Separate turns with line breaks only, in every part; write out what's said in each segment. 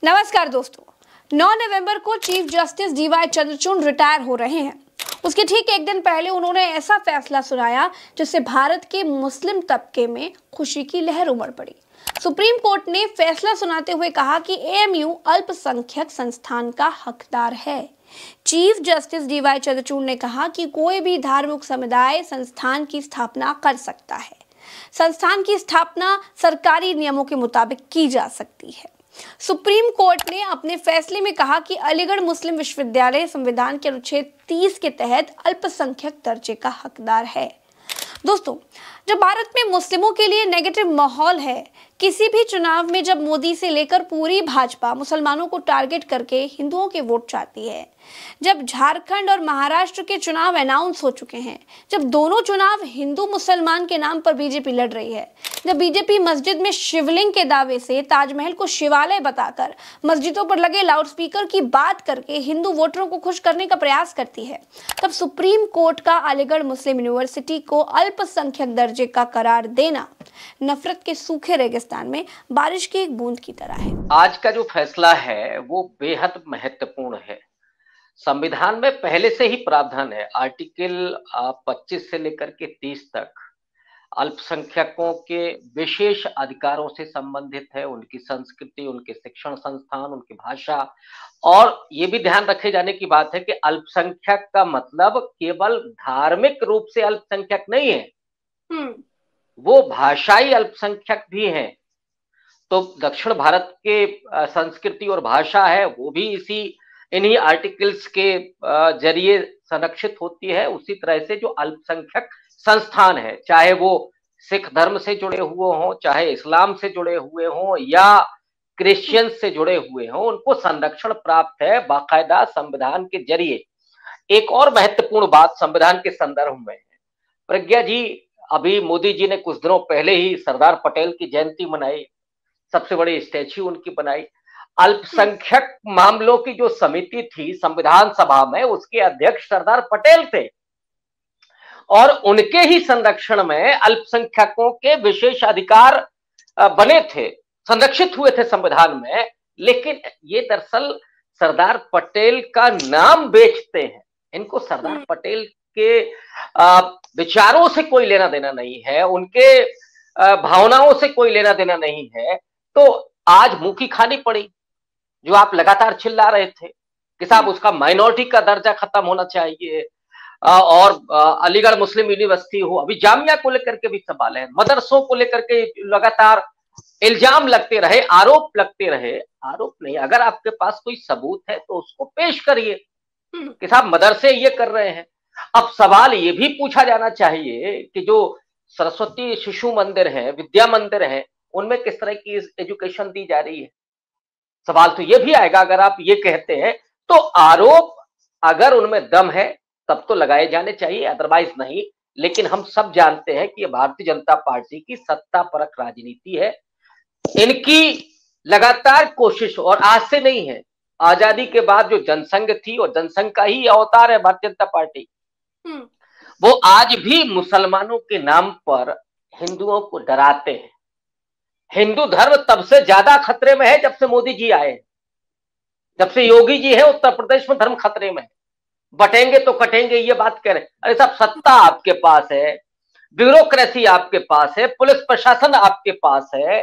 नमस्कार दोस्तों, 9 नवंबर को chief justice DY Chandrachud retire हो रहे हैं। उसके ठीक एक दिन पहले उन्होंने ऐसा फैसला सुनाया जिससे भारत के मुस्लिम तबके में खुशी की लहर उमड़ पड़ी। सुप्रीम कोर्ट ने फैसला सुनाते हुए कहा कि एएमयू अल्पसंख्यक संस्थान का हकदार है। चीफ जस्टिस डीवाई चंद्रचूड़ ने कहा कि कोई भी धार्मिक समुदाय संस्थान की स्थापना कर सकता है। संस्थान की स्थापना सरकारी नियमों के मुताबिक की जा सकती है। सुप्रीम कोर्ट ने अपने फैसले में कहा कि अलीगढ़ मुस्लिम विश्वविद्यालय संविधान के अनुच्छेद 30 के तहत अल्पसंख्यक दर्जे का हकदार है। दोस्तों, जब भारत में मुस्लिमों के लिए नेगेटिव माहौल है, किसी भी चुनाव में जब मोदी से लेकर पूरी भाजपा मुसलमानों को टारगेट करके हिंदुओं के वोट चाहती है, जब झारखंड और महाराष्ट्र के चुनाव अनाउंस हो चुके हैं, जब दोनों चुनाव हिंदू मुसलमान के नाम पर बीजेपी लड़ रही है, जब बीजेपी मस्जिद में शिवलिंग के दावे से ताजमहल को शिवालय बताकर मस्जिदों पर लगे लाउडस्पीकर की बात करके हिंदू वोटरों को खुश करने का प्रयास करती है, तब सुप्रीम कोर्ट का अलीगढ़ मुस्लिम यूनिवर्सिटी को अल्पसंख्यक दर्जे का करार देना नफरत के सूखे रेगिस्तान में बारिश की एक बूंद की तरह है।
आज का जो फैसला है वो बेहद महत्वपूर्ण है। संविधान में पहले से ही प्रावधान है, आर्टिकल 25 से लेकर के 30 तक अल्पसंख्यकों के विशेष अधिकारों से संबंधित है। उनकी संस्कृति, उनके शिक्षण संस्थान, उनकी भाषा, और ये भी ध्यान रखे जाने की बात है कि अल्पसंख्यक का मतलब केवल धार्मिक रूप से अल्पसंख्यक नहीं है, वो भाषाई अल्पसंख्यक भी हैं। तो दक्षिण भारत के संस्कृति और भाषा है वो भी इन्हीं आर्टिकल्स के जरिए संरक्षित होती है। उसी तरह से जो अल्पसंख्यक संस्थान है, चाहे वो सिख धर्म से जुड़े हुए हों, चाहे इस्लाम से जुड़े हुए हों या क्रिश्चियन से जुड़े हुए हों, उनको संरक्षण प्राप्त है बाकायदा संविधान के जरिए। एक और महत्वपूर्ण बात संविधान के संदर्भ में है, प्रज्ञा जी, अभी मोदी जी ने कुछ दिनों पहले ही सरदार पटेल की जयंती मनाई, सबसे बड़ी स्टैच्यू उनकी बनाई। अल्पसंख्यक मामलों की जो समिति थी संविधान सभा में, उसके अध्यक्ष सरदार पटेल थे और उनके ही संरक्षण में अल्पसंख्यकों के विशेष अधिकार बने थे, संरक्षित हुए थे संविधान में। लेकिन ये दरअसल सरदार पटेल का नाम बेचते हैं। इनको सरदार पटेल के विचारों से कोई लेना देना नहीं है, उनके भावनाओं से कोई लेना देना नहीं है। तो आज मुंह की खानी पड़ी। जो आप लगातार चिल्ला रहे थे कि साहब उसका माइनॉरिटी का दर्जा खत्म होना चाहिए और अलीगढ़ मुस्लिम यूनिवर्सिटी हो, अभी जामिया को लेकर के भी सवाल है, मदरसों को लेकर के लगातार इल्जाम लगते रहे, आरोप लगते रहे। आरोप नहीं, अगर आपके पास कोई सबूत है तो उसको पेश करिए कि साहब मदरसे ये कर रहे हैं। अब सवाल ये भी पूछा जाना चाहिए कि जो सरस्वती शिशु मंदिर है, विद्या मंदिर है, उनमें किस तरह की एजुकेशन दी जा रही है। सवाल तो ये भी आएगा, अगर आप ये कहते हैं तो आरोप अगर उनमें दम है तब तो लगाए जाने चाहिए, अदरवाइज नहीं। लेकिन हम सब जानते हैं कि ये भारतीय जनता पार्टी की सत्ता परक राजनीति है। इनकी लगातार कोशिश, और आज से नहीं है, आजादी के बाद जो जनसंघ थी और जनसंघ का ही अवतार है भारतीय जनता पार्टी, वो आज भी मुसलमानों के नाम पर हिंदुओं को डराते हैं। हिंदू धर्म तब से ज्यादा खतरे में है जब से मोदी जी आए, जब से योगी जी है उत्तर प्रदेश में धर्म खतरे में है। बटेंगे तो कटेंगे ये बात कह रहे हैं। अरे साहब, सत्ता आपके पास है, ब्यूरोक्रेसी आपके पास है, पुलिस प्रशासन आपके पास है,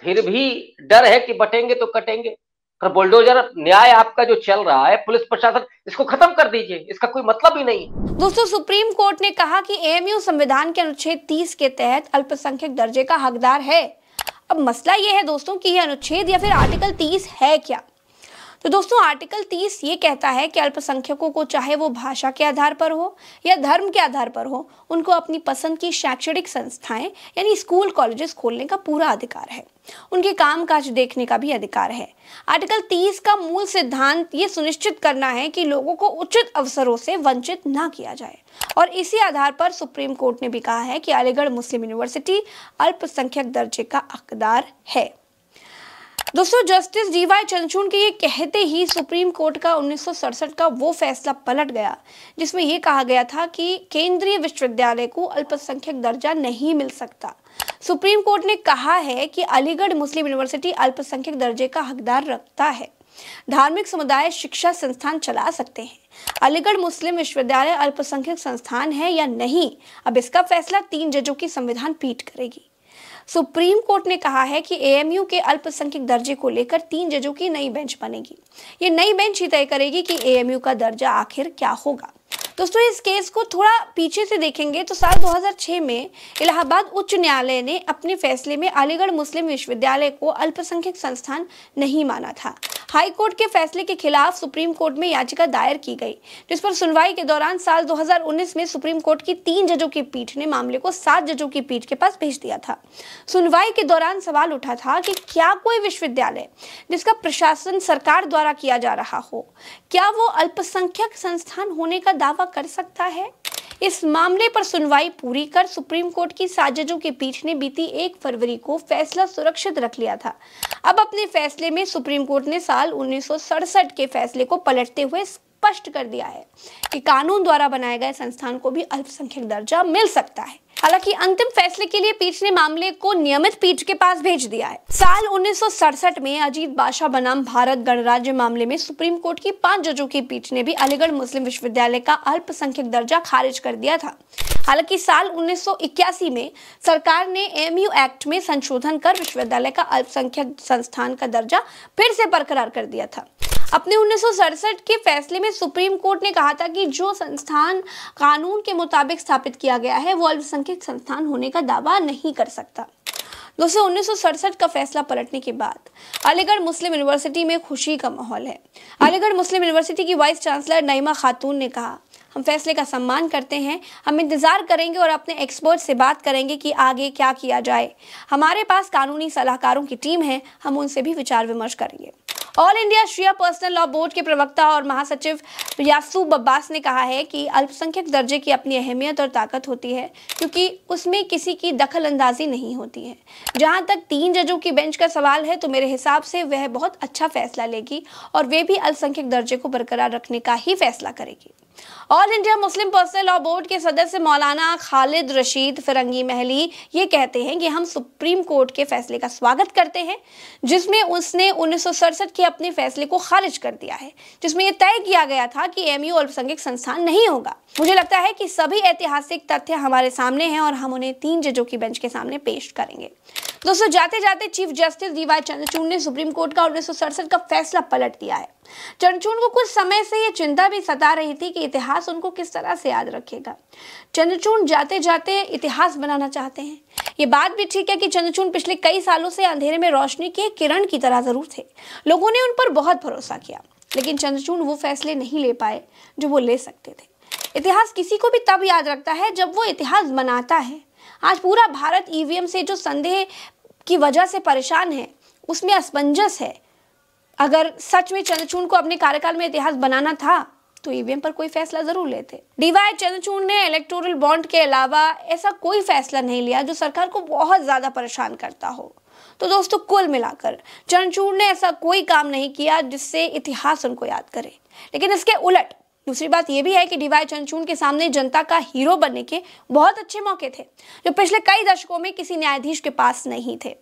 फिर भी डर है कि बटेंगे तो कटेंगे। पर बुलडोजर न्याय आपका जो चल रहा है, पुलिस प्रशासन, इसको खत्म कर दीजिए, इसका कोई मतलब ही नहीं है।
दोस्तों, सुप्रीम कोर्ट ने कहा कि एएमयू संविधान के अनुच्छेद 30 के तहत अल्पसंख्यक दर्जे का हकदार है। अब मसला यह है दोस्तों कि यह अनुच्छेद या फिर आर्टिकल 30 है क्या। तो दोस्तों, आर्टिकल 30 ये कहता है कि अल्पसंख्यकों को चाहे वो भाषा के आधार पर हो या धर्म के आधार पर हो, उनको अपनी पसंद की शैक्षणिक संस्थाएं यानी स्कूल कॉलेजेस खोलने का पूरा अधिकार है। उनके कामकाज देखने का भी अधिकार है। आर्टिकल 30 का मूल सिद्धांत ये सुनिश्चित करना है कि लोगों को उचित अवसरों से वंचित ना किया जाए, और इसी आधार पर सुप्रीम कोर्ट ने भी कहा है कि अलीगढ़ मुस्लिम यूनिवर्सिटी अल्पसंख्यक दर्जे का हकदार है। दोस्तों, जस्टिस डीवाई चंद्रचूड़ के ये कहते ही सुप्रीम कोर्ट का 1967 का वो फैसला पलट गया जिसमें ये कहा गया था कि केंद्रीय विश्वविद्यालय को अल्पसंख्यक दर्जा नहीं मिल सकता। सुप्रीम कोर्ट ने कहा है कि अलीगढ़ मुस्लिम यूनिवर्सिटी अल्पसंख्यक दर्जे का हकदार रखता है। धार्मिक समुदाय शिक्षा संस्थान चला सकते हैं। अलीगढ़ मुस्लिम विश्वविद्यालय अल्पसंख्यक संस्थान है या नहीं, अब इसका फैसला 3 जजों की संविधान पीठ करेगी। सुप्रीम कोर्ट ने कहा है कि एएमयू के अल्पसंख्यक दर्जे को लेकर 3 जजों की नई बेंच बनेगी। ये नई बेंच ही तय करेगी कि एएमयू का दर्जा आखिर क्या होगा। दोस्तों, इस केस को थोड़ा पीछे से देखेंगे तो साल 2006 में इलाहाबाद उच्च न्यायालय ने अपने फैसले में अलीगढ़ मुस्लिम विश्वविद्यालय को अल्पसंख्यक संस्थान नहीं माना था। हाई कोर्ट के फैसले के खिलाफ सुप्रीम कोर्ट में याचिका दायर की गई, जिस पर सुनवाई के दौरान साल 2019 में सुप्रीम कोर्ट की 3 जजों की पीठ ने मामले को 7 जजों की पीठ के पास भेज दिया था। सुनवाई के दौरान सवाल उठा था कि क्या कोई विश्वविद्यालय जिसका प्रशासन सरकार द्वारा किया जा रहा हो, क्या वो अल्पसंख्यक संस्थान होने का दावा कर सकता है। इस मामले पर सुनवाई पूरी कर सुप्रीम कोर्ट की 7 जजों की पीठ ने बीती 1 फरवरी को फैसला सुरक्षित रख लिया था। अब अपने फैसले में सुप्रीम कोर्ट ने साल 1967 के फैसले को पलटते हुए स्पष्ट कर दिया है कि कानून द्वारा बनाए गए संस्थान को भी अल्पसंख्यक दर्जा मिल सकता है। हालांकि अंतिम फैसले के लिए पीठ ने मामले को नियमित पीठ के पास भेज दिया है। साल 1967 में अजीत बादशाह बनाम भारत गणराज्य मामले में सुप्रीम कोर्ट की 5 जजों की पीठ ने भी अलीगढ़ मुस्लिम विश्वविद्यालय का अल्पसंख्यक दर्जा खारिज कर दिया था। हालांकि साल 1981 में सरकार ने एएमयू एक्ट में संशोधन कर विश्वविद्यालय का अल्पसंख्यक संस्थान का दर्जा फिर से बरकरार कर दिया था। अपने 1967 के फैसले में सुप्रीम कोर्ट ने कहा था कि जो संस्थान कानून के मुताबिक स्थापित किया गया है वो अल्पसंख्यक संस्थान होने का दावा नहीं कर सकता। दोस्तों, 1967 का फैसला पलटने के बाद अलीगढ़ मुस्लिम यूनिवर्सिटी में खुशी का माहौल है। अलीगढ़ मुस्लिम यूनिवर्सिटी की वाइस चांसलर नईमा खातून ने कहा, हम फैसले का सम्मान करते हैं, हम इंतजार करेंगे और अपने एक्सपर्ट से बात करेंगे कि आगे क्या किया जाए। हमारे पास कानूनी सलाहकारों की टीम है, हम उनसे भी विचार विमर्श करेंगे। ऑल इंडिया शिया पर्सनल लॉ बोर्ड के प्रवक्ता और महासचिव यासूब अब्बास ने कहा है कि अल्पसंख्यक दर्जे की अपनी अहमियत और ताकत होती है, क्योंकि उसमें किसी की दखल अंदाजी नहीं होती है। जहां तक 3 जजों की बेंच का सवाल है तो मेरे हिसाब से वह बहुत अच्छा फैसला लेगी और वे भी अल्पसंख्यक दर्जे को बरकरार रखने का ही फैसला करेगी। All India Muslim personal law board के सदस्य मौलाना खालिद रशीद फिरंगी महली ये कहते हैं कि हम सुप्रीम कोर्ट के फैसले का स्वागत करते हैं, जिसमें उसने 1967 के अपने फैसले को खारिज कर दिया है, जिसमें यह तय किया गया था कि एएमयू अल्पसंख्यक संस्थान नहीं होगा। मुझे लगता है कि सभी ऐतिहासिक तथ्य हमारे सामने हैं और हम उन्हें 3 जजों की बेंच के सामने पेश करेंगे। दोस्तों, जाते जाते चीफ जस्टिस डीवाई चंद्रचूड़ ने सुप्रीम कोर्ट का 1967 का फैसला पलट दिया है। चंद्रचूड़ को कुछ समय से ये चिंता भी सता रही थी कि इतिहास उनको किस तरह से याद रखेगा। चंद्रचूड़ जाते जाते इतिहास बनाना चाहते हैं। ये बात भी ठीक है कि चंद्रचूड़ पिछले कई सालों से अंधेरे में रोशनी के किरण की तरह जरूर थे। लोगों ने उन पर बहुत भरोसा किया, लेकिन चंद्रचूड़ वो फैसले नहीं ले पाए जो वो ले सकते थे। इतिहास किसी को भी तब याद रखता है जब वो इतिहास बनाता है। आज पूरा भारत ईवीएम से जो संदेह की वजह से परेशान है, उसमें असमंजस है। अगर सच में चंद्रचूड़ को अपने कार्यकाल में इतिहास बनाना था तो ईवीएम पर कोई फैसला जरूर लेते। डीवाई चंद्रचूड़ ने इलेक्टोरल बॉन्ड के अलावा ऐसा कोई फैसला नहीं लिया जो सरकार को बहुत ज्यादा परेशान करता हो। तो दोस्तों, कुल मिलाकर चंद्रचूड़ ने ऐसा कोई काम नहीं किया जिससे इतिहास उनको याद करे। लेकिन इसके उलट दूसरी बात यह भी है कि डीवाई चंद्रचूड़ के सामने जनता का हीरो बनने के बहुत अच्छे मौके थे, जो पिछले कई दशकों में किसी न्यायाधीश के पास नहीं थे।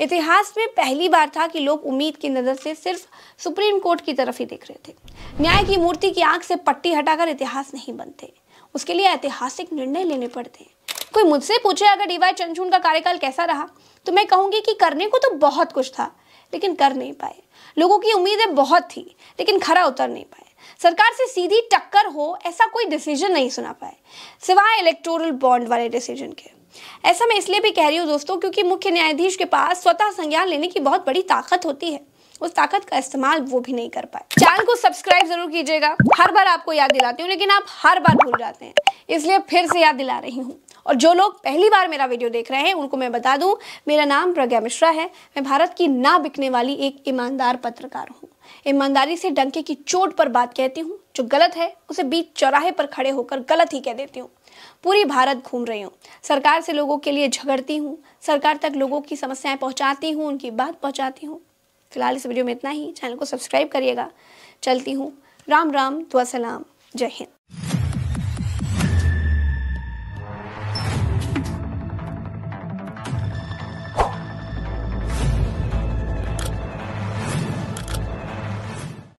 इतिहास में पहली बार था कि लोग उम्मीद की नजर से सिर्फ सुप्रीम कोर्ट की तरफ ही देख रहे थे। न्याय की मूर्ति की आंख से पट्टी हटाकर इतिहास नहीं बनते, उसके लिए ऐतिहासिक निर्णय लेने पड़ते हैं। कोई मुझसे पूछे अगर डीवाई चंद्रचूड़ का कार्यकाल कैसा रहा, तो मैं कहूंगी कि करने को तो बहुत कुछ था, लेकिन कर नहीं पाए। लोगों की उम्मीदें बहुत थी, लेकिन खरा उतर नहीं पाए। सरकार से सीधी टक्कर हो ऐसा कोई डिसीजन नहीं सुना पाए, सिवाय इलेक्टोरल बॉन्ड वाले डिसीजन के। ऐसा मैं इसलिए भी कह रही हूँ दोस्तों, क्योंकि मुख्य न्यायाधीश के पास स्वतः संज्ञान लेने की बहुत बड़ी ताकत होती है, उस ताकत का इस्तेमाल वो भी नहीं कर पाए। चैनल को सब्सक्राइब जरूर कीजिएगा। हर बार आपको याद दिलाती हूँ, लेकिन आप हर बार भूल जाते हैं, इसलिए फिर से याद दिला रही हूँ। और जो लोग पहली बार मेरा वीडियो देख रहे हैं उनको मैं बता दूं, मेरा नाम प्रज्ञा मिश्रा है। मैं भारत की ना बिकने वाली एक ईमानदार पत्रकार हूँ। ईमानदारी से डंके की चोट पर बात कहती हूँ, जो गलत है उसे बीच चौराहे पर खड़े होकर गलत ही कह देती हूँ। पूरी भारत घूम रही हूँ, सरकार से लोगों के लिए झगड़ती हूँ, सरकार तक लोगों की समस्याएं पहुँचाती हूँ, उनकी बात पहुँचाती हूँ। फिलहाल इस वीडियो में इतना ही। चैनल को सब्सक्राइब करिएगा। चलती हूँ। राम राम, दुआ सलाम, जय हिंद।